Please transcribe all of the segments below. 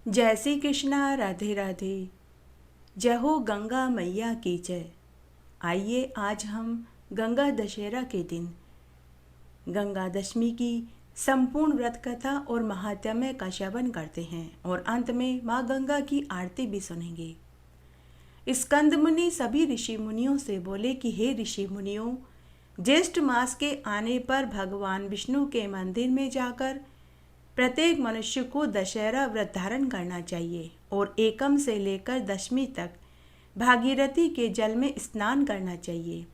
जय श्री कृष्णा, राधे राधे। जय हो गंगा मैया की जय। आइए आज हम गंगा दशहरा के दिन गंगा दशमी की संपूर्ण व्रत कथा और महात्म्य का श्रवण करते हैं और अंत में माँ गंगा की आरती भी सुनेंगे। स्कंद मुनि सभी ऋषि मुनियों से बोले कि हे ऋषि मुनियों, ज्येष्ठ मास के आने पर भगवान विष्णु के मंदिर में जाकर प्रत्येक मनुष्य को दशहरा व्रत धारण करना चाहिए और एकम से लेकर दशमी तक भागीरथी के जल में स्नान करना चाहिए।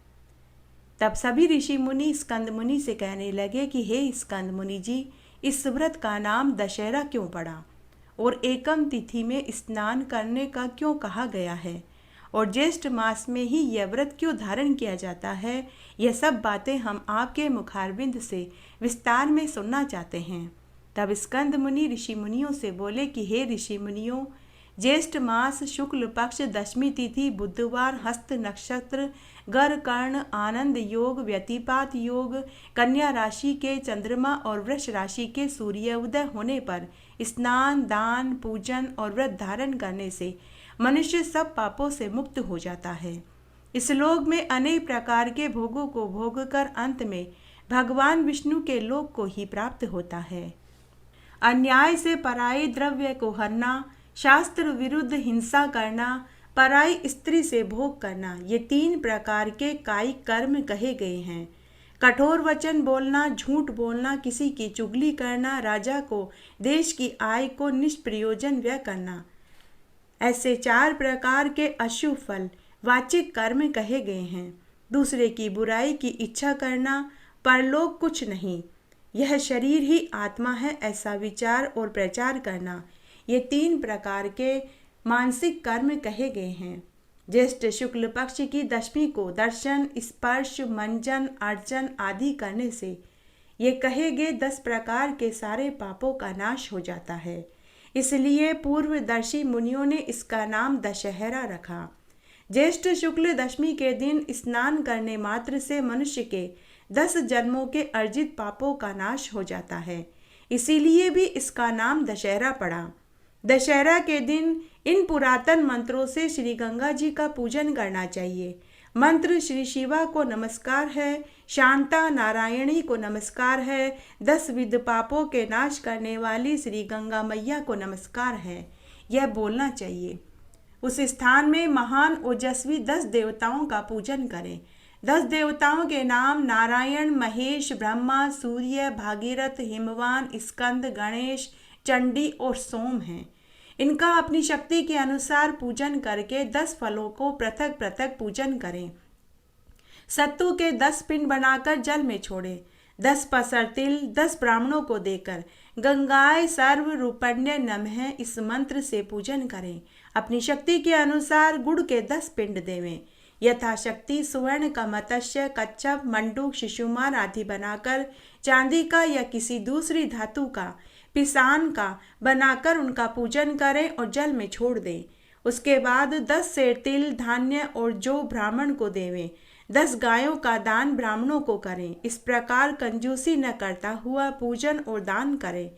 तब सभी ऋषि मुनि स्कंद मुनि से कहने लगे कि हे स्कंद मुनि जी, इस व्रत का नाम दशहरा क्यों पड़ा और एकम तिथि में स्नान करने का क्यों कहा गया है और ज्येष्ठ मास में ही यह व्रत क्यों धारण किया जाता है, यह सब बातें हम आपके मुखारविंद से विस्तार में सुनना चाहते हैं। तब स्कंद मुनि ऋषि मुनियों से बोले कि हे ऋषि मुनियों, ज्येष्ठ मास शुक्ल पक्ष दशमी तिथि बुधवार हस्त नक्षत्र गर कर्ण आनंद योग व्यतिपात योग कन्या राशि के चंद्रमा और वृष राशि के सूर्य उदय होने पर स्नान दान पूजन और व्रत धारण करने से मनुष्य सब पापों से मुक्त हो जाता है। इस लोक में अनेक प्रकार के भोगों को भोग कर अंत में भगवान विष्णु के लोक को ही प्राप्त होता है। अन्याय से पराई द्रव्य को हरना, शास्त्र विरुद्ध हिंसा करना, पराई स्त्री से भोग करना, ये 3 प्रकार के कायिक कर्म कहे गए हैं। कठोर वचन बोलना, झूठ बोलना, किसी की चुगली करना, राजा को देश की आय को निष्प्रयोजन व्यय करना, ऐसे 4 प्रकार के अशुभ फल वाचिक कर्म कहे गए हैं। दूसरे की बुराई की इच्छा करना, परलोक कुछ नहीं, यह शरीर ही आत्मा है, ऐसा विचार और प्रचार करना, ये 3 प्रकार के मानसिक कर्म कहे गए हैं। ज्येष्ठ शुक्ल पक्ष की दशमी को दर्शन स्पर्श मंजन अर्चन आदि करने से ये कहे गए 10 प्रकार के सारे पापों का नाश हो जाता है। इसलिए पूर्वदर्शी मुनियों ने इसका नाम दशहरा रखा। ज्येष्ठ शुक्ल दशमी के दिन स्नान करने मात्र से मनुष्य के 10 जन्मों के अर्जित पापों का नाश हो जाता है, इसीलिए भी इसका नाम दशहरा पड़ा। दशहरा के दिन इन पुरातन मंत्रों से श्री गंगा जी का पूजन करना चाहिए। मंत्र श्री शिवा को नमस्कार है, शांता नारायणी को नमस्कार है, 10 विध पापों के नाश करने वाली श्री गंगा मैया को नमस्कार है, यह बोलना चाहिए। उस स्थान में महान ओजस्वी 10 देवताओं का पूजन करें। 10 देवताओं के नाम नारायण, महेश, ब्रह्मा, सूर्य, भागीरथ, हिमवान, स्कंद, गणेश, चंडी और सोम हैं। इनका अपनी शक्ति के अनुसार पूजन करके 10 फलों को पृथक पृथक पूजन करें। सत्तू के 10 पिंड बनाकर जल में छोड़ें। 10 पसर तिल 10 ब्राह्मणों को देकर गंगाए सर्व रूपण्य नमः इस मंत्र से पूजन करें। अपनी शक्ति के अनुसार गुड़ के 10 पिंड देवें। यथाशक्ति स्वर्ण का मत्स्य, कच्छप, मंडूक, शिशुमान आदि बनाकर चांदी का या किसी दूसरी धातु का, पिसान का बनाकर उनका पूजन करें और जल में छोड़ दें। उसके बाद 10 सेर तिल धान्य और जो ब्राह्मण को देवें। 10 गायों का दान ब्राह्मणों को करें। इस प्रकार कंजूसी न करता हुआ पूजन और दान करें।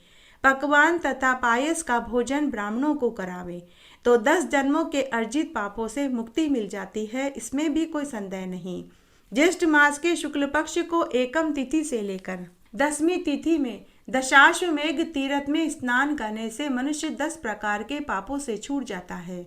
पकवान तथा पायस का भोजन ब्राह्मणों को करावें तो 10 जन्मों के अर्जित पापों से मुक्ति मिल जाती है, इसमें भी कोई संदेह नहीं। ज्येष्ठ मास के शुक्ल पक्ष को एकम तिथि से लेकर दशमी तिथि में दशाश्वमेघ तीर्थ में स्नान करने से मनुष्य 10 प्रकार के पापों से छूट जाता है।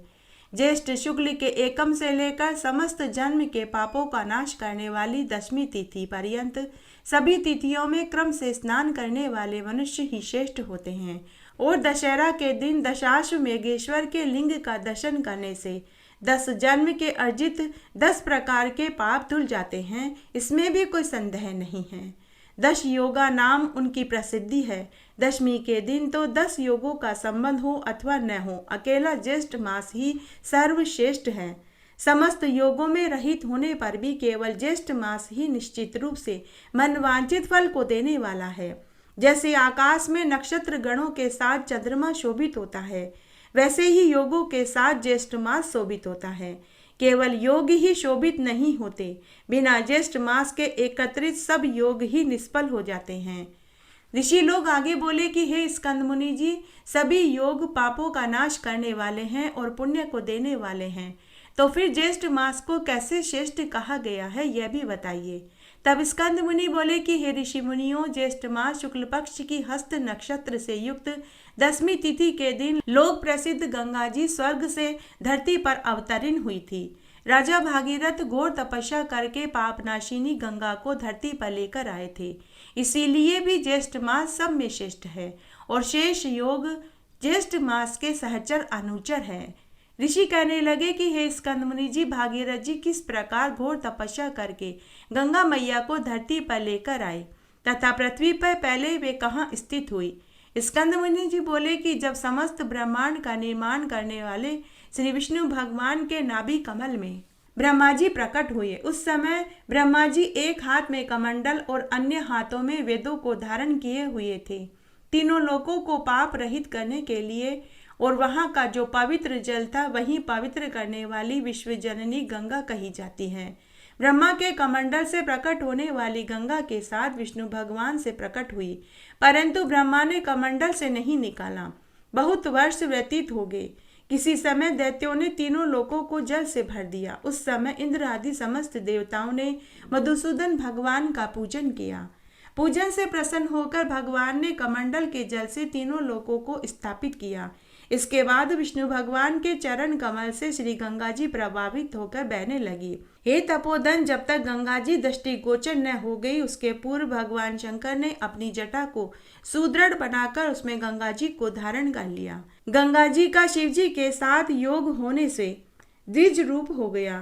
ज्येष्ठ शुक्ल के एकम से लेकर समस्त जन्म के पापों का नाश करने वाली दशमी तिथि पर्यंत सभी तिथियों में क्रम से स्नान करने वाले मनुष्य ही श्रेष्ठ होते हैं और दशहरा के दिन दशाश्वमेघेश्वर के लिंग का दर्शन करने से 10 जन्म के अर्जित 10 प्रकार के पाप धुल जाते हैं, इसमें भी कोई संदेह नहीं है। 10 योगा नाम उनकी प्रसिद्धि है। दशमी के दिन तो 10 योगों का संबंध हो अथवा न हो, अकेला ज्येष्ठ मास ही सर्वश्रेष्ठ है। समस्त योगों में रहित होने पर भी केवल ज्येष्ठ मास ही निश्चित रूप से मनवांचित फल को देने वाला है। जैसे आकाश में नक्षत्र गणों के साथ चंद्रमा शोभित होता है, वैसे ही योगों के साथ ज्येष्ठ मास शोभित होता है। केवल योग ही शोभित नहीं होते, बिना ज्येष्ठ मास के एकत्रित सब योग ही निष्फल हो जाते हैं। ऋषि लोग आगे बोले कि हे स्कंद मुनि जी, सभी योग पापों का नाश करने वाले हैं और पुण्य को देने वाले हैं, तो फिर ज्येष्ठ मास को कैसे श्रेष्ठ कहा गया है, यह भी बताइए। तब स्कंद मुनि बोले कि हे ऋषि मुनियों, ज्येष्ठ मास शुक्ल पक्ष की हस्त नक्षत्र से युक्त 10वीं तिथि के दिन लोक प्रसिद्ध गंगा जी स्वर्ग से धरती पर अवतरण हुई थी। राजा भागीरथ घोर तपस्या करके पापनाशिनी गंगा को धरती पर लेकर आए थे, इसीलिए भी ज्येष्ठ मास सब में श्रेष्ठ है और शेष योग ज्येष्ठ मास के सहचर अनुचर है। ऋषि कहने लगे कि हे स्कंद मुनि जी, भागीरथ जी किस प्रकार घोर तपस्या करके गंगा मैया को धरती पर लेकर आए तथा पृथ्वी पर पहले वे कहाँ स्थित हुई। स्कंद मुनि जी बोले कि जब समस्त ब्रह्मांड का निर्माण करने वाले श्री विष्णु भगवान के नाभि कमल में ब्रह्मा जी प्रकट हुए, उस समय ब्रह्मा जी एक हाथ में कमंडल और अन्य हाथों में वेदों को धारण किए हुए थे। तीनों लोकों को पाप रहित करने के लिए और वहाँ का जो पवित्र जल था वही पवित्र करने वाली विश्व जननी गंगा कही जाती है। ब्रह्मा के कमंडल से प्रकट होने वाली गंगा के साथ विष्णु भगवान से प्रकट हुई, परंतु ब्रह्मा ने कमंडल से नहीं निकाला। बहुत वर्ष व्यतीत हो गए। किसी समय दैत्यों ने तीनों लोकों को जल से भर दिया। उस समय इंद्र आदि समस्त देवताओं ने मधुसूदन भगवान का पूजन किया। पूजन से प्रसन्न होकर भगवान ने कमंडल के जल से तीनों लोकों को स्थापित किया। इसके बाद विष्णु भगवान के चरण कमल से श्री गंगा जी प्रभावित होकर बहने लगी। हे तपोधन, जब तक गंगा जी दृष्टिगोचर न हो गई, उसके पूर्व भगवान शंकर ने अपनी जटा को सुदृढ़ बनाकर उसमें गंगा जी को धारण कर लिया। गंगा जी का शिव जी के साथ योग होने से द्विज रूप हो गया।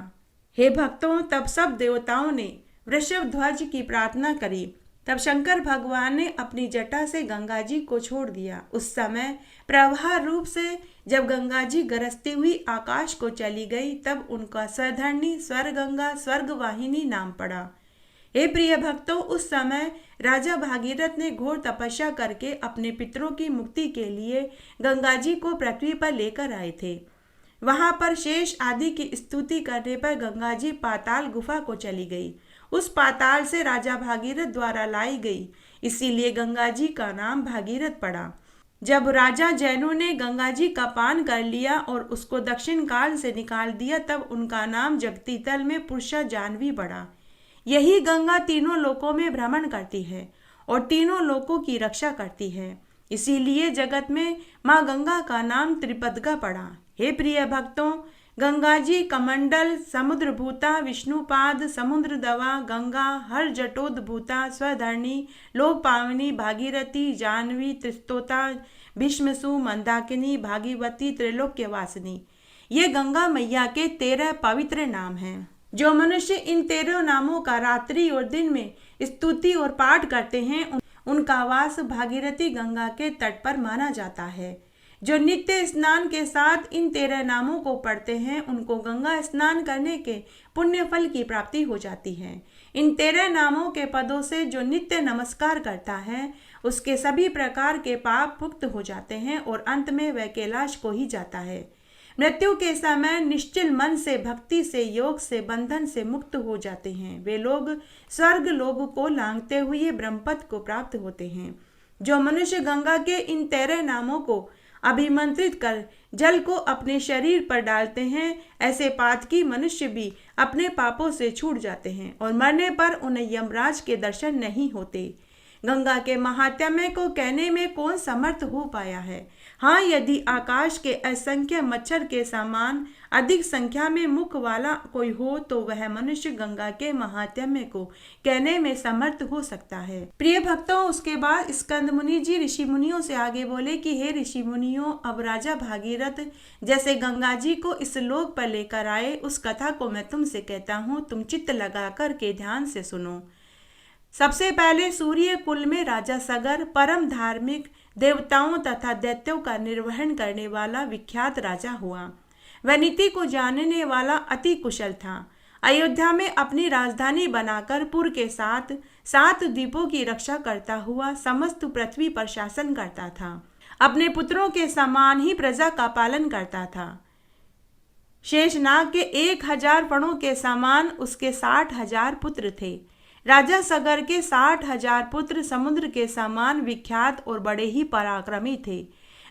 हे भक्तों, तब सब देवताओं ने वृषभ ध्वज की प्रार्थना करी। तब शंकर भगवान ने अपनी जटा से गंगा जी को छोड़ दिया। उस समय प्रवाह रूप से जब गंगा जी गरजती हुई आकाश को चली गई, तब उनका स्वरधरणी स्वर्गंगा स्वर्गवाहिनी नाम पड़ा। हे प्रिय भक्तों, उस समय राजा भागीरथ ने घोर तपस्या करके अपने पितरों की मुक्ति के लिए गंगा जी को पृथ्वी पर लेकर आए थे। वहां पर शेष आदि की स्तुति करने पर गंगा जी पाताल गुफा को चली गई। उस पाताल से राजा भागीरथ द्वारा लाई गई, इसीलिए गंगा जी का नाम भागीरथ पड़ा। जब राजा जैनों ने गंगा जी का पान कर लिया और उसको दक्षिण काल से निकाल दिया, तब उनका नाम जगती तल में पुरुषा जानवी पड़ा। यही गंगा तीनों लोकों में भ्रमण करती है और तीनों लोकों की रक्षा करती है, इसीलिए जगत में माँ गंगा का नाम त्रिपदगा पड़ा। हे प्रिय भक्तों, गंगा जी कमंडल समुद्र भूता विष्णुपाद समुद्र दवा गंगा हर जटोद्भूता स्वधरणी लोक पावनी भागीरथी जानवी त्रिस्तोता भीष्मसु मंदाकिनी भागीवती त्रिलोक्य वासिनी, ये गंगा मैया के 13 पवित्र नाम हैं। जो मनुष्य इन 13 नामों का रात्रि और दिन में स्तुति और पाठ करते हैं, उनका वास भागीरथी गंगा के तट पर माना जाता है। जो नित्य स्नान के साथ इन 13 नामों को पढ़ते हैं, उनको गंगा स्नान करने के पुण्य फल की प्राप्ति हो जाती है। इन 13 नामों के पदों से जो नित्य नमस्कार करता है, उसके सभी प्रकार के पाप मुक्त हो जाते हैं और अंत में वह कैलाश को ही जाता है। मृत्यु के समय निश्चल मन से भक्ति से योग से बंधन से मुक्त हो जाते हैं। वे लोग स्वर्ग लोक को लांघते हुए ब्रह्मपद को प्राप्त होते हैं। जो मनुष्य गंगा के इन 13 नामों को अभिमंत्रित कर जल को अपने शरीर पर डालते हैं, ऐसे पातकी मनुष्य भी अपने पापों से छूट जाते हैं और मरने पर उन्हें यमराज के दर्शन नहीं होते। गंगा के महात्म्य को कहने में कौन समर्थ हो पाया है। हाँ, यदि आकाश के असंख्य मच्छर के समान अधिक संख्या में मुख वाला कोई हो, तो वह मनुष्य गंगा के महात्म्य को कहने में समर्थ हो सकता है। प्रिय भक्तों, उसके बाद स्कंद मुनि जी ऋषि मुनियों से आगे बोले कि हे ऋषि मुनियों, अब राजा भागीरथ जैसे गंगा जी को इस लोक पर लेकर आए, उस कथा को मैं तुमसे कहता हूँ। तुम चित्त लगा कर के ध्यान से सुनो। सबसे पहले सूर्य कुल में राजा सगर परम धार्मिक देवताओं तथा दैत्यों का निर्वहन करने वाला विख्यात राजा हुआ। वह नीति को जानने वाला अति कुशल था। अयोध्या में अपनी राजधानी बनाकर पुर के साथ 7 द्वीपों की रक्षा करता हुआ समस्त पृथ्वी पर शासन करता था। अपने पुत्रों के समान ही प्रजा का पालन करता था। शेषनाग के 1000 फणों के समान उसके 60,000 पुत्र थे। राजा सगर के 60,000 पुत्र समुद्र के समान विख्यात और बड़े ही पराक्रमी थे।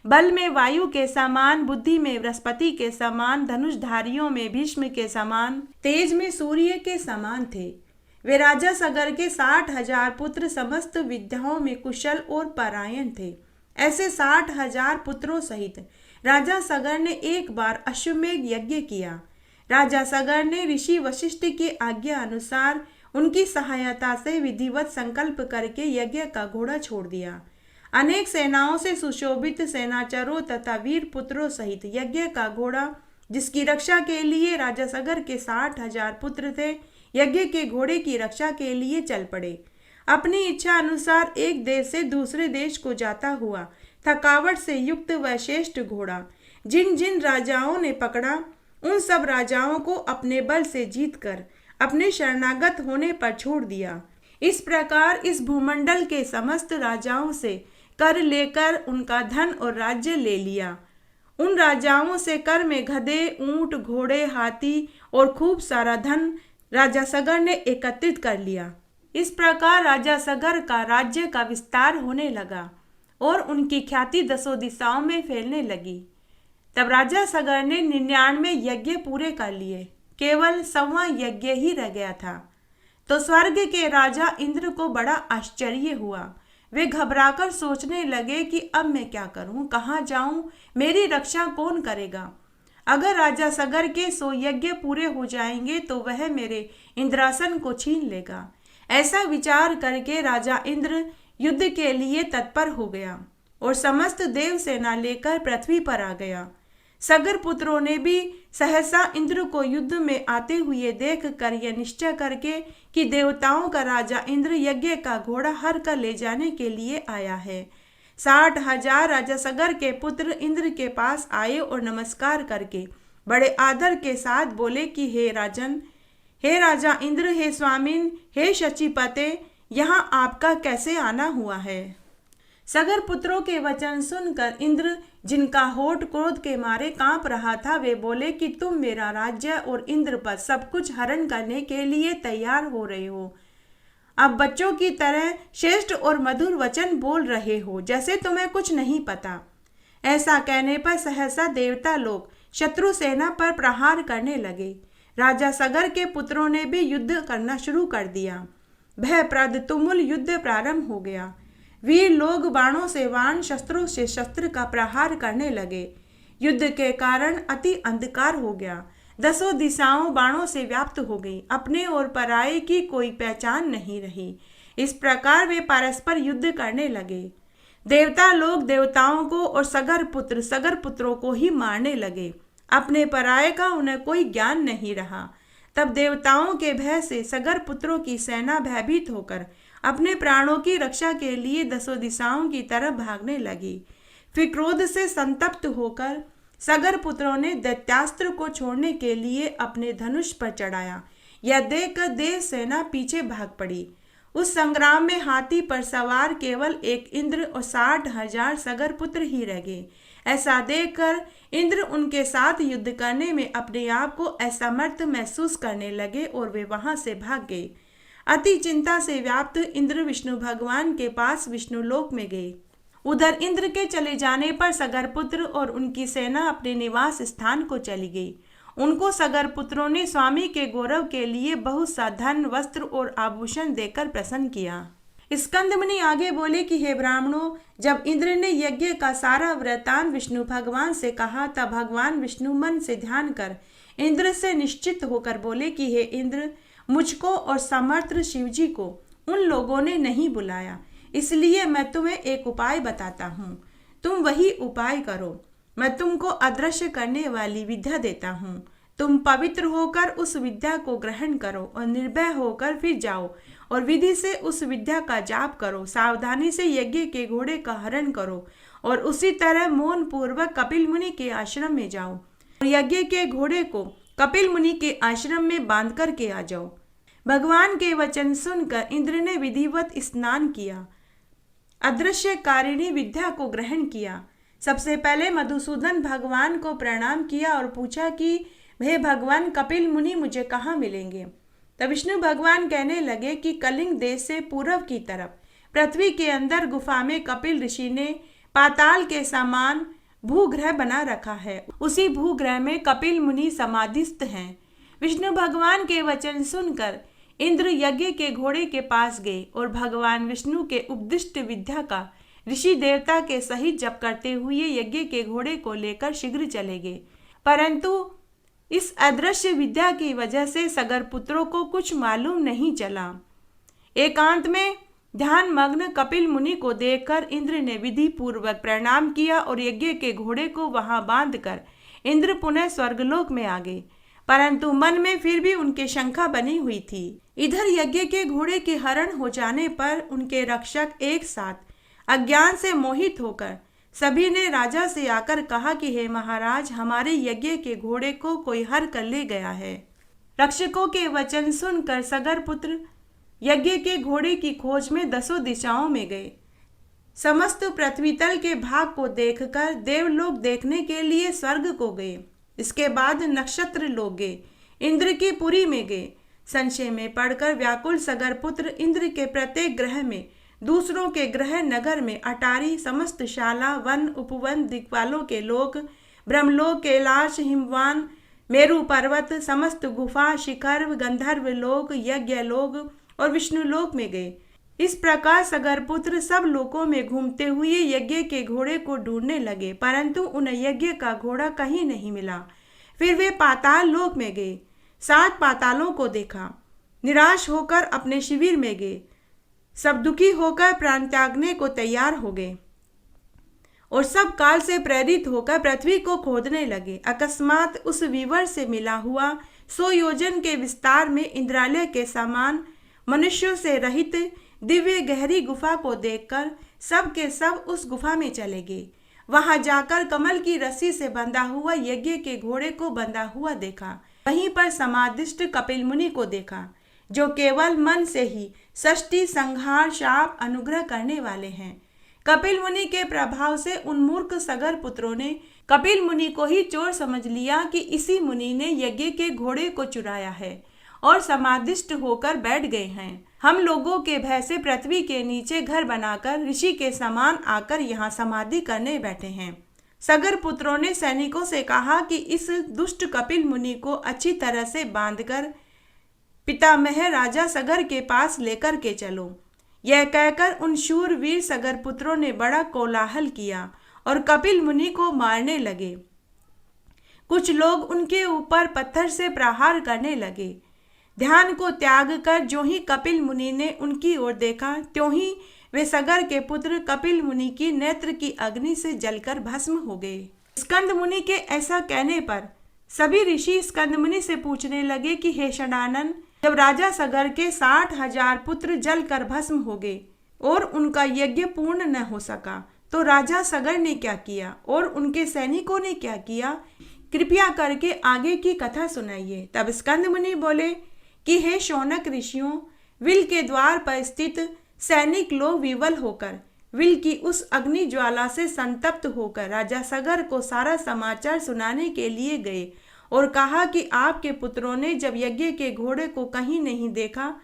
बल में वायु के समान, बुद्धि में बृहस्पति के समान, धनुषधारियों में भीष्म के समान, तेज में सूर्य के समान थे। वे राजा सगर के 60,000 पुत्र समस्त विद्याओं में कुशल और परायण थे। ऐसे 60,000 पुत्रों सहित राजा सगर ने एक बार अश्वमेध यज्ञ किया। राजा सगर ने ऋषि वशिष्ठ की आज्ञा अनुसार उनकी सहायता से विधिवत संकल्प करके यज्ञ का घोड़ा छोड़ दिया। अनेक सेनाओं से सुशोभित सेनाचरों तथा वीर पुत्रों सहित यज्ञ का घोड़ा, जिसकी रक्षा के लिए राजा सगर के 60,000 पुत्र थे, यज्ञ के घोड़े की रक्षा के लिए चल पड़े। अपनी इच्छा अनुसार एक देश से दूसरे देश को जाता हुआ थकावट से युक्त वह श्रेष्ठ घोड़ा जिन जिन राजाओं ने पकड़ा, उन सब राजाओं को अपने बल से जीतकर अपने शरणागत होने पर छोड़ दिया। इस प्रकार इस भूमंडल के समस्त राजाओं से कर लेकर उनका धन और राज्य ले लिया। उन राजाओं से कर में गधे, ऊंट, घोड़े, हाथी और खूब सारा धन राजा सगर ने एकत्रित कर लिया। इस प्रकार राजा सगर का राज्य का विस्तार होने लगा और उनकी ख्याति दसों दिशाओं में फैलने लगी। तब राजा सगर ने 99 यज्ञ पूरे कर लिए, केवल 100वां यज्ञ ही रह गया था। तो स्वर्ग के राजा इंद्र को बड़ा आश्चर्य हुआ। वे घबराकर सोचने लगे कि अब मैं क्या करूं, कहाँ जाऊं, मेरी रक्षा कौन करेगा। अगर राजा सगर के 100 यज्ञ पूरे हो जाएंगे तो वह मेरे इंद्रासन को छीन लेगा। ऐसा विचार करके राजा इंद्र युद्ध के लिए तत्पर हो गया और समस्त देव सेना लेकर पृथ्वी पर आ गया। सगर पुत्रों ने भी सहसा इंद्र को युद्ध में आते हुए देख कर यह निश्चय करके कि देवताओं का राजा इंद्र यज्ञ का घोड़ा हर कर ले जाने के लिए आया है। 60,000 राजा सगर के पुत्र इंद्र के पास आए और नमस्कार करके बड़े आदर के साथ बोले कि हे राजन, हे राजा इंद्र, हे स्वामिन, हे शचीपते, यहाँ आपका कैसे आना हुआ है। सगर पुत्रों के वचन सुनकर इंद्र, जिनका होठ क्रोध के मारे कांप रहा था, वे बोले कि तुम मेरा राज्य और इंद्र पद सब कुछ हरण करने के लिए तैयार हो रहे हो। अब बच्चों की तरह श्रेष्ठ और मधुर वचन बोल रहे हो, जैसे तुम्हें कुछ नहीं पता। ऐसा कहने पर सहसा देवता लोग शत्रु सेना पर प्रहार करने लगे। राजा सगर के पुत्रों ने भी युद्ध करना शुरू कर दिया। भयप्रद तुमुल युद्ध प्रारंभ हो गया। वीर लोग बाणों से बाण, शस्त्रों से शस्त्र का प्रहार करने लगे। युद्ध के कारण अति अंधकार हो गया। दसों दिशाओं बाणों से व्याप्त हो गई। अपने और पराये की कोई पहचान नहीं रही। इस प्रकार वे परस्पर युद्ध करने लगे। देवता लोग देवताओं को और सगर पुत्रों को ही मारने लगे। अपने पराये का उन्हें कोई ज्ञान नहीं रहा। तब देवताओं के भय से सगर पुत्रों की सेना भयभीत होकर अपने प्राणों की रक्षा के लिए दसों दिशाओं की तरफ भागने लगी। फिर क्रोध से संतप्त होकर सगर पुत्रों ने दैत्यास्त्र को छोड़ने के लिए अपने धनुष पर चढ़ाया। यह देखकर देव सेना पीछे भाग पड़ी। उस संग्राम में हाथी पर सवार केवल एक इंद्र और 60,000 सगर पुत्र ही रह गए। ऐसा देखकर इंद्र उनके साथ युद्ध करने में अपने आप को असमर्थ महसूस करने लगे और वे वहां से भाग गए। अति चिंता से व्याप्त इंद्र विष्णु भगवान के पास विष्णुलोक में गए। उधर इंद्र के चले जाने पर सगर पुत्र और उनकी सेना अपने निवास स्थान को चली गई। उनको सगर पुत्रों ने स्वामी के गौरव के लिए बहुत सा धन, वस्त्र और आभूषण देकर प्रसन्न किया। स्कंदमुनि आगे बोले कि हे ब्राह्मणों, जब इंद्र ने यज्ञ का सारा वृतांत विष्णु भगवान से कहा तब भगवान विष्णु मन से ध्यान कर इंद्र से निश्चित होकर बोले कि हे इंद्र, मुझको और समर्थ शिवजी को उन लोगों ने नहीं बुलाया, इसलिए मैं तुम्हें एक उपाय बताता हूँ। तुम वही उपाय करो। मैं तुमको अदृश्य करने वाली विद्या देता हूँ। तुम पवित्र होकर उस विद्या को ग्रहण करो और निर्भय होकर फिर जाओ और विधि से उस विद्या का जाप करो। सावधानी से यज्ञ के घोड़े का हरण करो और उसी तरह मौन पूर्वक कपिल मुनि के आश्रम में जाओ और यज्ञ के घोड़े को कपिल मुनि के आश्रम में बांध कर के आ जाओ। भगवान के वचन सुनकर इंद्र ने विधिवत स्नान किया, अदृश्य कारिणी विद्या को ग्रहण किया। सबसे पहले मधुसूदन भगवान को प्रणाम किया और पूछा कि हे भगवान कपिल मुनि मुझे कहाँ मिलेंगे। तब विष्णु भगवान कहने लगे कि कलिंग देश से पूर्व की तरफ पृथ्वी के अंदर गुफा में कपिल ऋषि ने पाताल के समान भूग्रह बना रखा है। उसी भूग्रह में कपिल मुनि समाधिस्थ हैं। विष्णु भगवान के वचन सुनकर इंद्र यज्ञ के घोड़े के पास गए और भगवान विष्णु के उपदिष्ट विद्या का ऋषि देवता के सहित जप करते हुए यज्ञ के घोड़े को लेकर शीघ्र चले गए। परंतु इस अदृश्य विद्या की वजह से सगर पुत्रों को कुछ मालूम नहीं चला। एकांत में ध्यान मग्न कपिल मुनि को देखकर इंद्र ने विधि पूर्वक प्रणाम किया और यज्ञ के घोड़े को वहां बांधकर इंद्र पुनः स्वर्गलोक में आ गए। परंतु मन में फिर भी उनके शंका बनी हुई थी। इधर यज्ञ के घोड़े के हरण हो जाने पर उनके रक्षक एक साथ अज्ञान से मोहित होकर सभी ने राजा से आकर कहा कि हे महाराज, हमारे यज्ञ के घोड़े को कोई हर कर ले गया है। रक्षकों के वचन सुनकर सगर पुत्र यज्ञ के घोड़े की खोज में 10 दिशाओं में गए। समस्त पृथ्वी तल के भाग को देखकर देवलोक देखने के लिए स्वर्ग को गए। इसके बाद नक्षत्र लोग गए, इंद्र की पुरी में गए। संशय में पड़कर व्याकुल सगर पुत्र इंद्र के प्रत्येक ग्रह में, दूसरों के ग्रह नगर में, अटारी, समस्त शाला, वन, उपवन, दिक्पालों के लोक, ब्रह्मलोक, कैलाश, हिमवान, मेरु पर्वत, समस्त गुफा, शिखर, गंधर्व लोक, यज्ञ लोक और विष्णु लोक में गए। इस प्रकार सगर पुत्र सब लोकों में घूमते हुए यज्ञ के घोड़े को ढूंढने लगे, परंतु उन्हें यज्ञ का घोड़ा कहीं नहीं मिला। फिर वे पाताल लोक में गए, 7 पातालों को देखा। निराश होकर अपने शिविर में गए। सब दुखी होकर प्राण त्यागने को तैयार हो गए और सब काल से प्रेरित होकर पृथ्वी को खोदने लगे। अकस्मात उस विवर से मिला हुआ 100 योजन के विस्तार में इंद्रालय के समान मनुष्यों से रहित दिव्य गहरी गुफा को देखकर सब के सब उस गुफा में चले गए। वहां जाकर कमल की रस्सी से बंधा हुआ यज्ञ के घोड़े को बंधा हुआ देखा। वहीं पर समाधिष्ट कपिल मुनि को देखा, जो केवल मन से ही षष्टि, संहार, शाप, अनुग्रह करने वाले हैं। कपिल मुनि के प्रभाव से उन मूर्ख सगर पुत्रों ने कपिल मुनि को ही चोर समझ लिया कि इसी मुनि ने यज्ञ के घोड़े को चुराया है और समाधिष्ट होकर बैठ गए हैं। हम लोगों के भय से पृथ्वी के नीचे घर बनाकर ऋषि के समान आकर यहाँ समाधि करने बैठे हैं। सगर पुत्रों ने सैनिकों से कहा कि इस दुष्ट कपिल मुनि को अच्छी तरह से बांधकर पितामह राजा सगर के पास लेकर के चलो। यह कहकर उन शूरवीर सगर पुत्रों ने बड़ा कोलाहल किया और कपिल मुनि को मारने लगे। कुछ लोग उनके ऊपर पत्थर से प्रहार करने लगे। ध्यान को त्याग कर जो ही कपिल मुनि ने उनकी ओर देखा, त्यों ही वे सगर के पुत्र कपिल मुनि की नेत्र की अग्नि से जलकर भस्म हो गए। स्कंद मुनि के ऐसा कहने पर सभी ऋषि स्कंद मुनि से पूछने लगे कि हे षडानन, जब राजा सगर के 60,000 पुत्र जलकर भस्म हो गए और उनका यज्ञ पूर्ण न हो सका, तो राजा सगर ने क्या किया और उनके सैनिकों ने क्या किया? कृपया करके आगे की कथा सुनाइए। तब स्कंद मुनि बोले कि हे शौनक ऋषियों, विल के द्वार पर स्थित सैनिक लोग विवल होकर विल की उस अग्नि ज्वाला से संतप्त होकर राजा सगर को सारा समाचार सुनाने के लिए गए और कहा कि आपके पुत्रों ने जब यज्ञ के घोड़े को कहीं नहीं देखा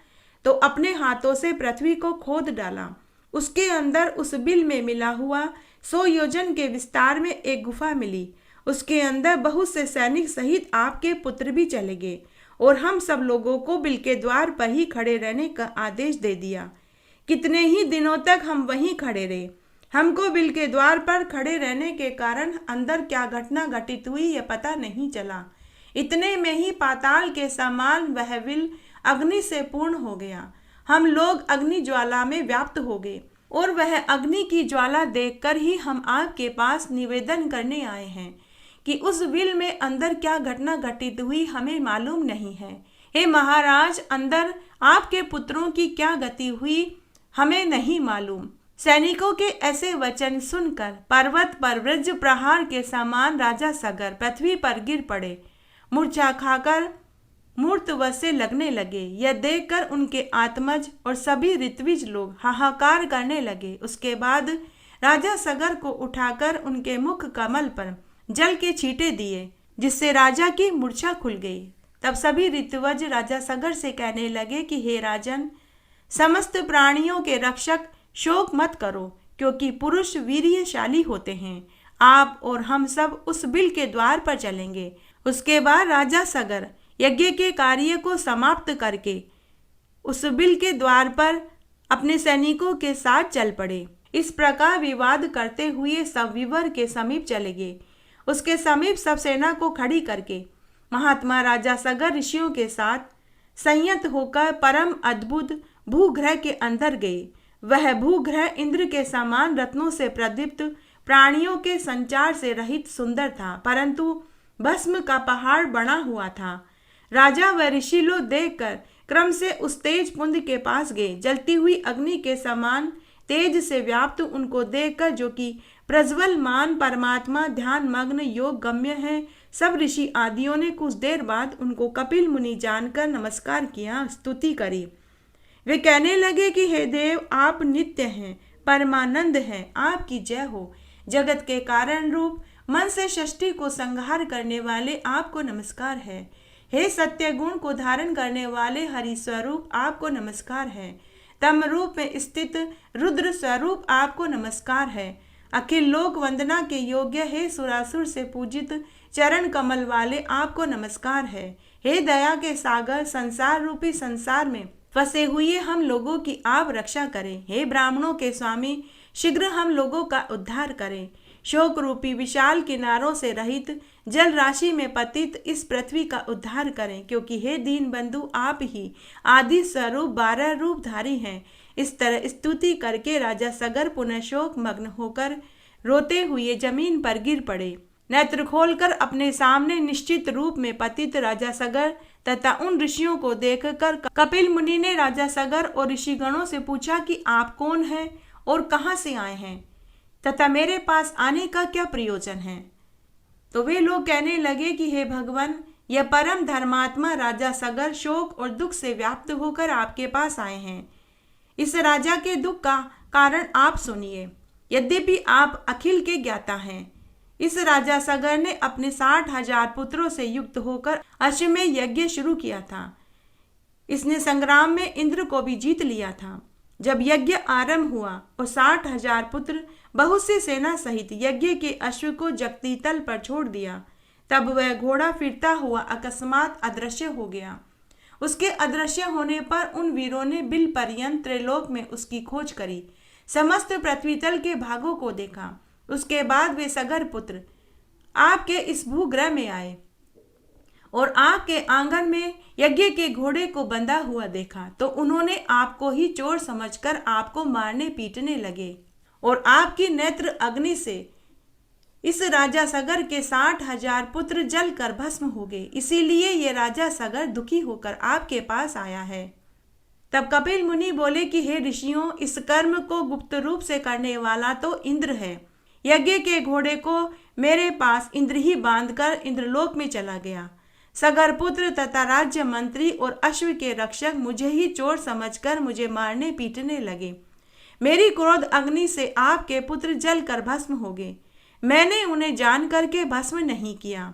तो अपने हाथों से पृथ्वी को खोद डाला। उसके अंदर उस बिल में मिला हुआ 100 योजन के विस्तार में एक गुफा मिली। उसके अंदर बहुत से सैनिक सहित आपके पुत्र भी चले गए और हम सब लोगों को बिल के द्वार पर ही खड़े रहने का आदेश दे दिया। कितने ही दिनों तक हम वहीं खड़े रहे। हमको बिल के द्वार पर खड़े रहने के कारण अंदर क्या घटना घटित हुई यह पता नहीं चला। इतने में ही पाताल के समान वह बिल अग्नि से पूर्ण हो गया। हम लोग अग्नि ज्वाला में व्याप्त हो गए और वह अग्नि की ज्वाला देखकर ही हम आपके पास निवेदन करने आए हैं कि उस बिल में अंदर क्या घटना घटित हुई हमें मालूम नहीं है। हे महाराज, अंदर आपके पुत्रों की क्या गति हुई हमें नहीं मालूम। सैनिकों के ऐसे वचन सुनकर पर्वत पर वज्र प्रहार के समान राजा सगर पृथ्वी पर गिर पड़े, मूर्छा खाकर मूर्तवत से लगने लगे। यह देखकर उनके आत्मज और सभी ऋत्विज लोग हाहाकार करने लगे। उसके बाद राजा सगर को उठाकर उनके मुख कमल पर जल के छींटे दिए, जिससे राजा की मूर्छा खुल गई। तब सभी ऋतुवज राजा सगर से कहने लगे कि हे राजन, समस्त प्राणियों के रक्षक, शोक मत करो, क्योंकि पुरुष वीर्यशाली होते हैं। आप और हम सब उस बिल के द्वार पर चलेंगे। उसके बाद राजा सगर यज्ञ के कार्य को समाप्त करके उस बिल के द्वार पर अपने सैनिकों के साथ चल पड़े। इस प्रकार विवाद करते हुए सब विवर के समीप चले गए। उसके समीप सब सेना को खड़ी करके महात्मा राजा सगर ऋषियों के साथ संयत होकर परम अद्भुत भूगृह के अंदर गए। वह भूगृह इंद्र के समान रत्नों से प्रदीप्त, प्राणियों के संचार से रहित सुंदर था, परंतु भस्म का पहाड़ बना हुआ था। राजा व ऋषि लोग देखकर क्रम से उस तेज पुंज के पास गए। जलती हुई अग्नि के समान तेज से व्याप्त उनको देखकर, जो कि प्रज्वलमान परमात्मा ध्यान मग्न योग गम्य है, सब ऋषि आदियों ने कुछ देर बाद उनको कपिल मुनि जानकर नमस्कार किया, स्तुति करी। वे कहने लगे कि हे देव, आप नित्य हैं, परमानंद हैं, आपकी जय हो। जगत के कारण रूप मन से षष्ठी को संहार करने वाले आपको नमस्कार है। हे सत्य गुण को धारण करने वाले हरि स्वरूप आपको नमस्कार है। तम रूप में स्थित रुद्र स्वरूप आपको नमस्कार है। अखिल लोक वंदना के योग्य हे सुरासुर से पूजित चरण कमल वाले आपको नमस्कार है। हे दया के सागर, संसार रूपी संसार में फंसे हुए हम लोगों की आप रक्षा करें। हे ब्राह्मणों के स्वामी, शीघ्र हम लोगों का उद्धार करें। शोक रूपी विशाल किनारों से रहित जल राशि में पतित इस पृथ्वी का उद्धार करें, क्योंकि हे दीन बंधु, आप ही आदि स्वरूप 12 रूपधारी हैं। इस तरह स्तुति करके राजा सगर पुनः शोक मग्न होकर रोते हुए जमीन पर गिर पड़े। नेत्र खोलकर अपने सामने निश्चित रूप में पतित राजा सगर तथा उन ऋषियों को देखकर कपिल मुनि ने राजा सगर और ऋषिगणों से पूछा कि आप कौन हैं और कहाँ से आए हैं तथा मेरे पास आने का क्या प्रयोजन है। तो वे लोग कहने लगे कि हे भगवान, यह परम धर्मात्मा राजा सगर शोक और दुख से व्याप्त होकर आपके पास आए हैं। इस राजा के दुख का कारण आप सुनिए। यद्यपि आप अखिल के ज्ञाता हैं, इस राजा सगर ने अपने 60,000 पुत्रों से युक्त होकर अश्वमेध यज्ञ शुरू किया था। इसने संग्राम में इंद्र को भी जीत लिया था। जब यज्ञ आरंभ हुआ और 60,000 पुत्र बहुत सी सेना सहित यज्ञ के अश्व को जगती तल पर छोड़ दिया, तब वह घोड़ा फिरता हुआ अकस्मात अदृश्य हो गया। उसके अदृश्य होने पर उन वीरों ने बिल पर्यंत त्रैलोक में उसकी खोज करी, समस्त पृथ्वी तल के भागों को देखा। उसके बाद वे सगर पुत्र आपके इस भूग्रह में आए और आपके आंगन में यज्ञ के घोड़े को बंधा हुआ देखा, तो उन्होंने आपको ही चोर समझकर आपको मारने पीटने लगे और आपकी नेत्र अग्नि से इस राजा सगर के 60,000 पुत्र जलकर भस्म हो गए। इसीलिए ये राजा सगर दुखी होकर आपके पास आया है। तब कपिल मुनि बोले कि हे ऋषियों, इस कर्म को गुप्त रूप से करने वाला तो इंद्र है। यज्ञ के घोड़े को मेरे पास इंद्र ही बांधकर इंद्रलोक में चला गया। सगर पुत्र तथा राज्य मंत्री और अश्व के रक्षक मुझे ही चोर समझकर मुझे मारने पीटने लगे। मेरी क्रोध अग्नि से आपके पुत्र जलकर भस्म हो गए। मैंने उन्हें जान करके भस्म नहीं किया।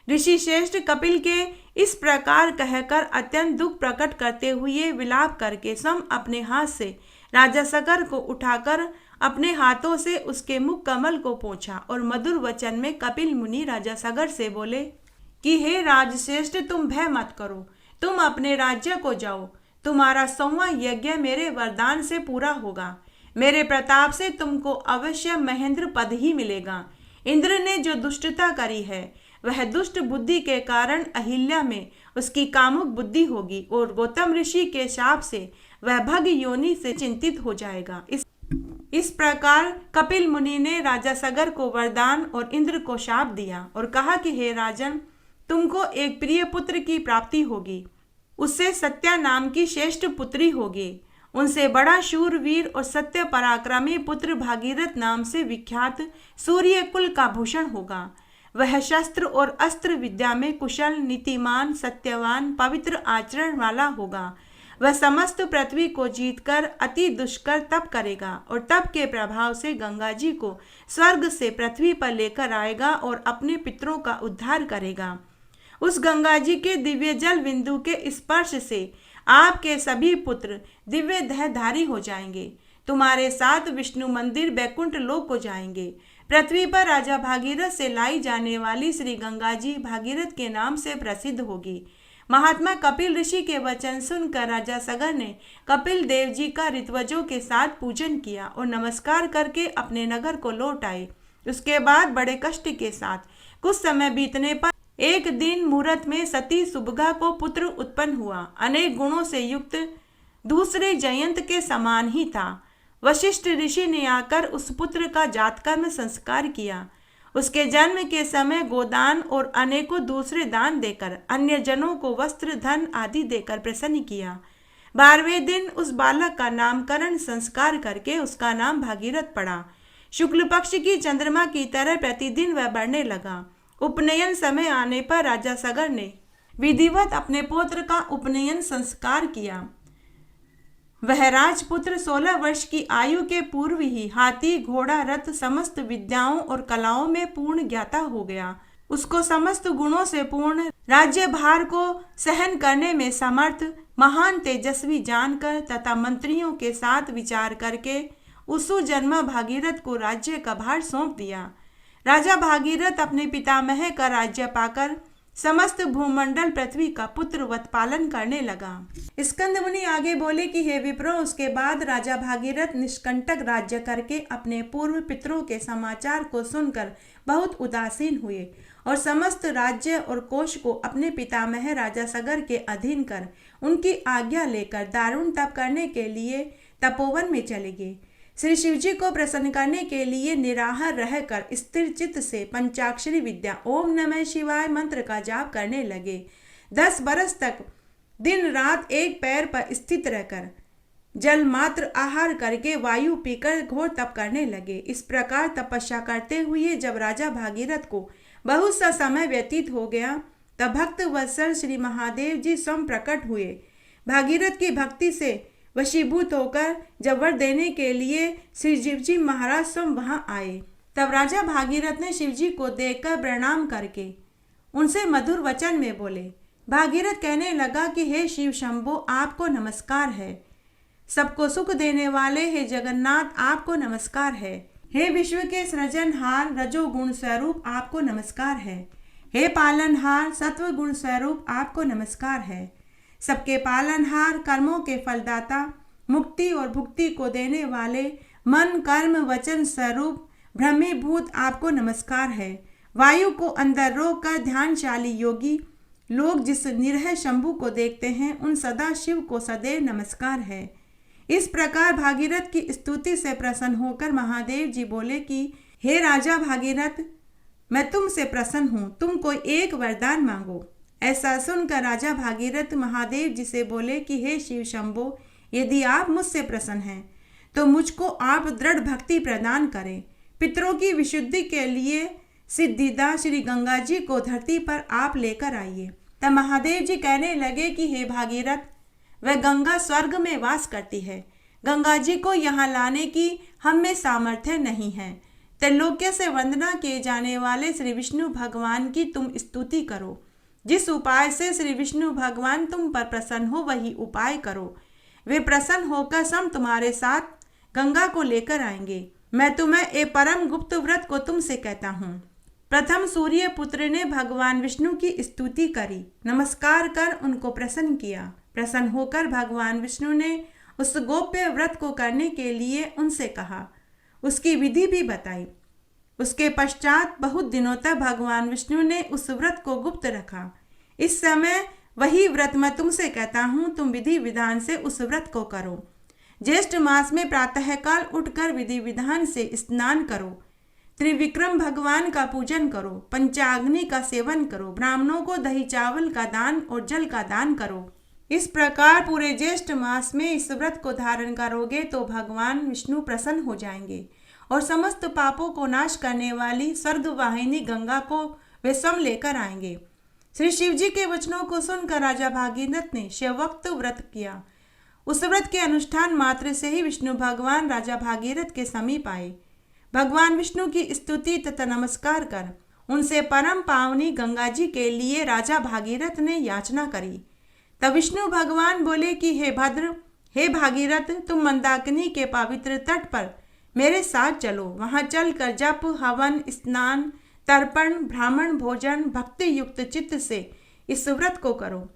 ऋषि श्रेष्ठ कपिल के इस प्रकार कहकर अत्यंत दुख प्रकट करते हुए विलाप करके स्वयं अपने हाथ से राजा सगर को उठाकर अपने हाथों से उसके मुख कमल को पोंछा और मधुर वचन में कपिल मुनि राजा सगर से बोले कि हे राजश्रेष्ठ, तुम भय मत करो, तुम अपने राज्य को जाओ। तुम्हारा 100वां यज्ञ मेरे वरदान से पूरा होगा। मेरे प्रताप से तुमको अवश्य महेंद्र पद ही मिलेगा। इंद्र ने जो दुष्टता करी है, वह दुष्ट बुद्धि के कारण अहिल्या में उसकी कामुक बुद्धि होगी और गौतम ऋषि के शाप से वह भग योनि से चिंतित हो जाएगा। इस प्रकार कपिल मुनि ने राजा सगर को वरदान और इंद्र को शाप दिया और कहा कि हे राजन, तुमको एक प्रिय पुत्र की प्राप्ति होगी। उससे सत्या नाम की श्रेष्ठ पुत्री होगी। उनसे बड़ा शूरवीर और सत्य पराक्रमी पुत्र भागीरथ नाम से विख्यात सूर्य कुल का भूषण होगा। वह शस्त्र और अस्त्र विद्या में कुशल, नीतिमान, सत्यवान, पवित्र आचरण वाला होगा। वह समस्त पृथ्वी को जीतकर अति दुष्कर तप करेगा और तप के प्रभाव से गंगा जी को स्वर्ग से पृथ्वी पर लेकर आएगा और अपने पितरों का उद्धार करेगा। उस गंगा जी के दिव्य जल बिंदु के स्पर्श से आपके सभी पुत्र दिव्य देहधारी हो जाएंगे। तुम्हारे साथ विष्णु मंदिर बैकुंठ लोक को जाएंगे। पृथ्वी पर राजा भागीरथ से लाई जाने वाली श्री गंगा जी भागीरथ के नाम से प्रसिद्ध होगी। महात्मा कपिल ऋषि के वचन सुनकर राजा सगर ने कपिल देव जी का ऋत्विजों के साथ पूजन किया और नमस्कार करके अपने नगर को लौट आए। उसके बाद बड़े कष्ट के साथ कुछ समय बीतने पर एक दिन मुहूर्त में सती सुभगा को पुत्र उत्पन्न हुआ। अनेक गुणों से युक्त, दूसरे जयंत के समान ही था। वशिष्ठ ऋषि ने आकर उस पुत्र का जातकर्म संस्कार किया। उसके जन्म के समय गोदान और अनेकों दूसरे दान देकर अन्य जनों को वस्त्र धन आदि देकर प्रसन्न किया। 12वें दिन उस बालक का नामकरण संस्कार करके उसका नाम भागीरथ पड़ा। शुक्ल पक्ष की चंद्रमा की तरह प्रतिदिन वह बढ़ने लगा। उपनयन समय आने पर राजा सगर ने विधिवत अपने पुत्र का उपनयन संस्कार किया। वह राजपुत्र 16 वर्ष की आयु के पूर्व ही हाथी घोड़ा रथ समस्त विद्याओं और कलाओं में पूर्ण ज्ञाता हो गया। उसको समस्त गुणों से पूर्ण राज्य भार को सहन करने में समर्थ महान तेजस्वी जानकर तथा मंत्रियों के साथ विचार करके उसु जन्मा भागीरथ को राज्य का भार सौंप दिया। राजा भागीरथ अपने पितामह का राज्य पाकर समस्त भूमंडल पृथ्वी का पुत्रवत पालन करने लगा। स्कंद मुनि आगे बोले कि हे विप्रो, उसके बाद राजा भागीरथ निष्कंटक राज्य करके अपने पूर्व पितरों के समाचार को सुनकर बहुत उदासीन हुए और समस्त राज्य और कोष को अपने पितामह राजा सगर के अधीन कर उनकी आज्ञा लेकर दारुण तप करने के लिए तपोवन में चले गए। श्री शिवजी को प्रसन्न करने के लिए निराहार रहकर स्थिर चित्त से पंचाक्षरी विद्या ओम नमः शिवाय मंत्र का जाप करने लगे। 10 बरस तक दिन रात एक पैर पर स्थित रहकर जल मात्र आहार करके वायु पीकर घोर तप करने लगे। इस प्रकार तपस्या करते हुए जब राजा भागीरथ को बहुत सा समय व्यतीत हो गया तब भक्त वत्सल श्री महादेव जी स्वयं प्रकट हुए। भागीरथ की भक्ति से वशीभूत होकर जब वर देने के लिए श्री शिवजी महाराज स्वयं वहां आए, तब राजा भागीरथ ने शिवजी को देखकर प्रणाम करके उनसे मधुर वचन में बोले। भागीरथ कहने लगा कि हे शिव शंभो, आपको नमस्कार है। सबको सुख देने वाले हे जगन्नाथ, आपको नमस्कार है। हे विश्व के सृजनहार रजोगुण स्वरूप, आपको नमस्कार है। हे पालनहार सत्व गुण स्वरूप, आपको नमस्कार है। सबके पालनहार, कर्मों के फलदाता, मुक्ति और भुक्ति को देने वाले, मन कर्म वचन स्वरूप ब्रह्मीभूत, आपको नमस्कार है। वायु को अंदर रोक कर ध्यानशाली योगी लोग जिस निरह शंभु को देखते हैं, उन सदा शिव को सदैव नमस्कार है। इस प्रकार भागीरथ की स्तुति से प्रसन्न होकर महादेव जी बोले कि हे राजा भागीरथ, मैं तुमसे प्रसन्न हूँ, तुम कोई एक वरदान मांगो। ऐसा सुनकर राजा भागीरथ महादेव जी से बोले कि हे शिव शंभो, यदि आप मुझसे प्रसन्न हैं तो मुझको आप दृढ़ भक्ति प्रदान करें। पितरों की विशुद्धि के लिए सिद्धिदा श्री गंगा जी को धरती पर आप लेकर आइए। तब महादेव जी कहने लगे कि हे भागीरथ, वह गंगा स्वर्ग में वास करती है। गंगा जी को यहाँ लाने की हम में सामर्थ्य नहीं है। त्रैलोक्य से वंदना किए जाने वाले श्री विष्णु भगवान की तुम स्तुति करो। जिस उपाय से श्री विष्णु भगवान तुम पर प्रसन्न हो वही उपाय करो। वे प्रसन्न होकर स्वयं तुम्हारे साथ गंगा को लेकर आएंगे। मैं तुम्हें एक परम गुप्त व्रत को तुमसे कहता हूँ। प्रथम सूर्य पुत्र ने भगवान विष्णु की स्तुति करी, नमस्कार कर उनको प्रसन्न किया। प्रसन्न होकर भगवान विष्णु ने उस गोप्य व्रत को करने के लिए उनसे कहा, उसकी विधि भी बताई। उसके पश्चात बहुत दिनों तक भगवान विष्णु ने उस व्रत को गुप्त रखा। इस समय वही व्रत मैं तुमसे कहता हूँ, तुम विधि विधान से उस व्रत को करो। ज्येष्ठ मास में प्रातःकाल उठकर विधि विधान से स्नान करो, त्रिविक्रम भगवान का पूजन करो, पंचाग्नि का सेवन करो, ब्राह्मणों को दही चावल का दान और जल का दान करो। इस प्रकार पूरे ज्येष्ठ मास में इस व्रत को धारण करोगे तो भगवान विष्णु प्रसन्न हो जाएंगे और समस्त पापों को नाश करने वाली स्वर्ग वाहिनी गंगा को वे स्वयं लेकर आएंगे। श्री शिव जी के वचनों को सुनकर राजा भागीरथ ने शिववक्त व्रत किया। उस व्रत के अनुष्ठान मात्र से ही विष्णु भगवान राजा भागीरथ के समीप आए। भगवान विष्णु की स्तुति तथा नमस्कार कर उनसे परम पावनी गंगा जी के लिए राजा भागीरथ ने याचना करी। तब विष्णु भगवान बोले कि हे भद्र, हे भागीरथ, तुम मंदाकिनी के पवित्र तट पर मेरे साथ चलो। वहां चलकर जप, हवन, स्नान, तर्पण, ब्राह्मण भोजन भक्ति युक्त चित्त से इस व्रत को करो।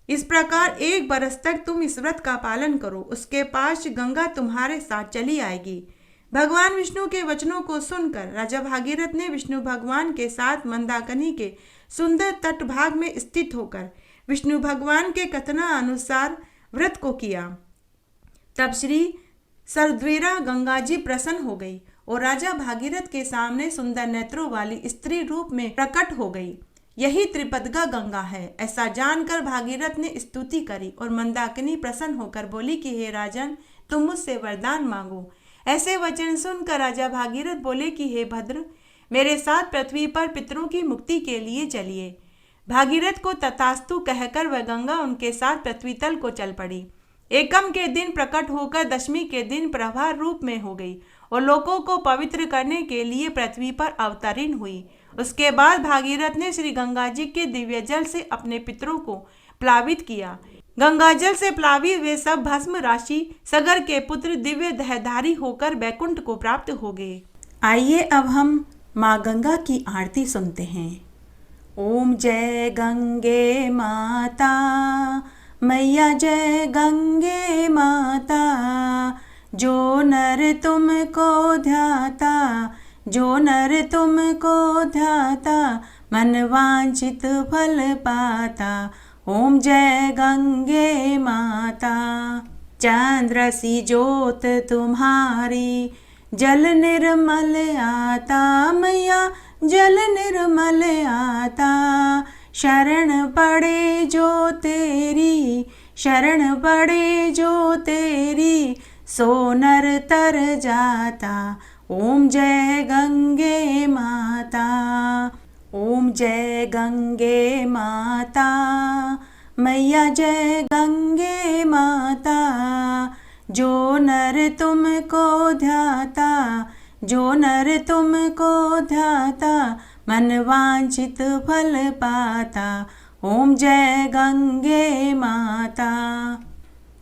इस प्रकार 1 बरस तक तुम इस व्रत का पालन करो। उसके पास गंगा तुम्हारे साथ चली आएगी। भगवान विष्णु के वचनों को सुनकर राजा भागीरथ ने विष्णु भगवान के साथ मंदाकिनी के सुंदर तट भाग में स्थित होकर विष्णु भगवान के कथना अनुसार व्रत को किया। तब श्री सरद्वेरा गंगा जी प्रसन्न हो गई और राजा भागीरथ के सामने सुंदर नेत्रों वाली स्त्री रूप में प्रकट हो गई। यही त्रिपदगा गंगा है। ऐसा जानकर भागीरथ ने स्तुति करी और मंदाकिनी प्रसन्न होकर बोली कि हे राजन, तुम मुझसे वरदान मांगो। ऐसे वचन सुनकर राजा भागीरथ बोले कि हे भद्र, मेरे साथ पृथ्वी पर पितरों की मुक्ति के लिए चलिए। भागीरथ को तथास्तु कहकर वह गंगा उनके साथ पृथ्वी तल को चल पड़ी। एकम के दिन प्रकट होकर दशमी के दिन प्रभा रूप में हो गई और लोगों को पवित्र करने के लिए पृथ्वी पर अवतरीन हुई। उसके बाद भागीरथ ने श्री गंगा जी के दिव्य जल से अपने पितरों को प्लावित किया। गंगा जल से प्लावित वे सब भस्म राशि सगर के पुत्र दिव्य देहधारी होकर बैकुंठ को प्राप्त हो गए। आइए अब हम माँ गंगा की आरती सुनते हैं। ओम जय गंगे माता मैया, जय गंगे माता। जो नर तुमको ध्याता, जो नर तुमको ध्याता, मन वांछित फल पाता। ओम जय गंगे माता। चंद्र सी ज्योत तुम्हारी, जल निर्मल आता मैया, जल निर्मल आता। शरण पड़े जो तेरी, शरण पड़े जो तेरी, सो नर तर जाता। ओम जय गंगे माता। ओम जय गंगे माता मैया, जय गंगे माता। जो नर तुमको ध्याता, जो नर तुमको ध्याता, मन वांछित फल पाता। ओम जय गंगे माता।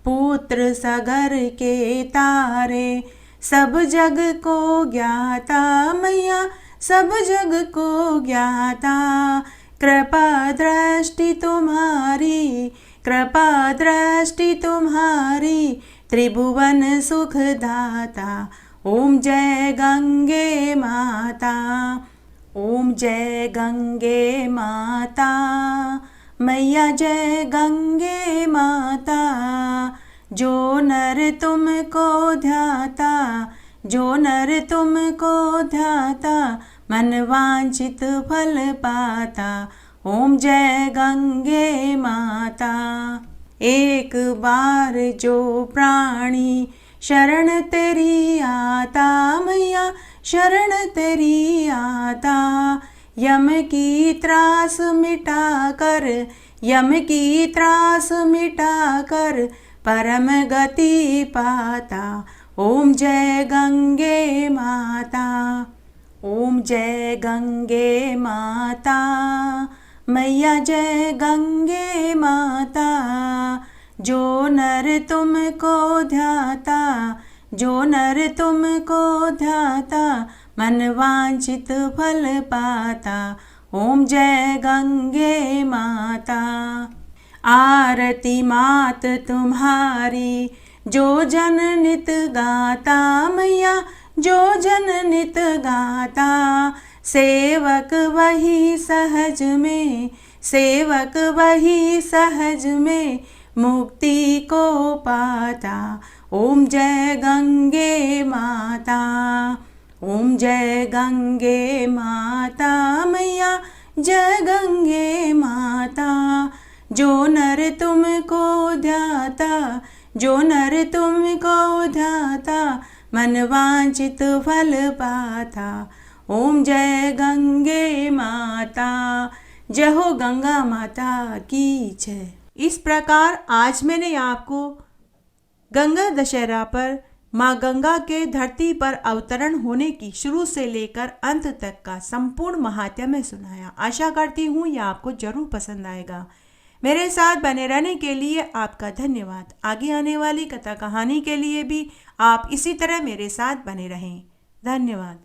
पुत्र सगर के तारे, सब जग को ज्ञाता मैया, सब जग को ज्ञाता। कृपा दृष्टि तुम्हारी, कृपा दृष्टि तुम्हारी, त्रिभुवन सुख दाता। ओम जय गंगे माता। ओम जय गंगे माता मैया, जय गंगे माता। जो नर तुमको ध्याता, जो नर तुमको ध्याता, मन वांछित फल पाता। ओम जय गंगे माता। एक बार जो प्राणी शरण तेरी आता मैया, शरण तेरी आता। यम की त्रास मिटा कर, यम की त्रास मिटा कर, परम गति पाता। ओम जय गंगे माता। ओम जय गंगे माता मैया, जय गंगे माता। जो नर तुमको ध्याता, जो नर तुमको ध्याता, मन वांछित फल पाता। ओम जय गंगे माता। आरती मात तुम्हारी, जो जन नित गाता मैया, जो जन नित गाता। सेवक वही सहज में, सेवक वही सहज में, मुक्ति को पाता। ओम जय गंगे माता। ओम जय गंगे माता मैया, जय गंगे माता। जो नर तुमको ध्याता, जो नर तुमको ध्याता, मन वांछित फल पाता। ओम जय गंगे माता। जय हो गंगा माता की जय। इस प्रकार आज मैंने आपको गंगा दशहरा पर माँ गंगा के धरती पर अवतरण होने की शुरू से लेकर अंत तक का संपूर्ण महात्म्य सुनाया। आशा करती हूँ यह आपको जरूर पसंद आएगा। मेरे साथ बने रहने के लिए आपका धन्यवाद। आगे आने वाली कथा कहानी के लिए भी आप इसी तरह मेरे साथ बने रहें। धन्यवाद।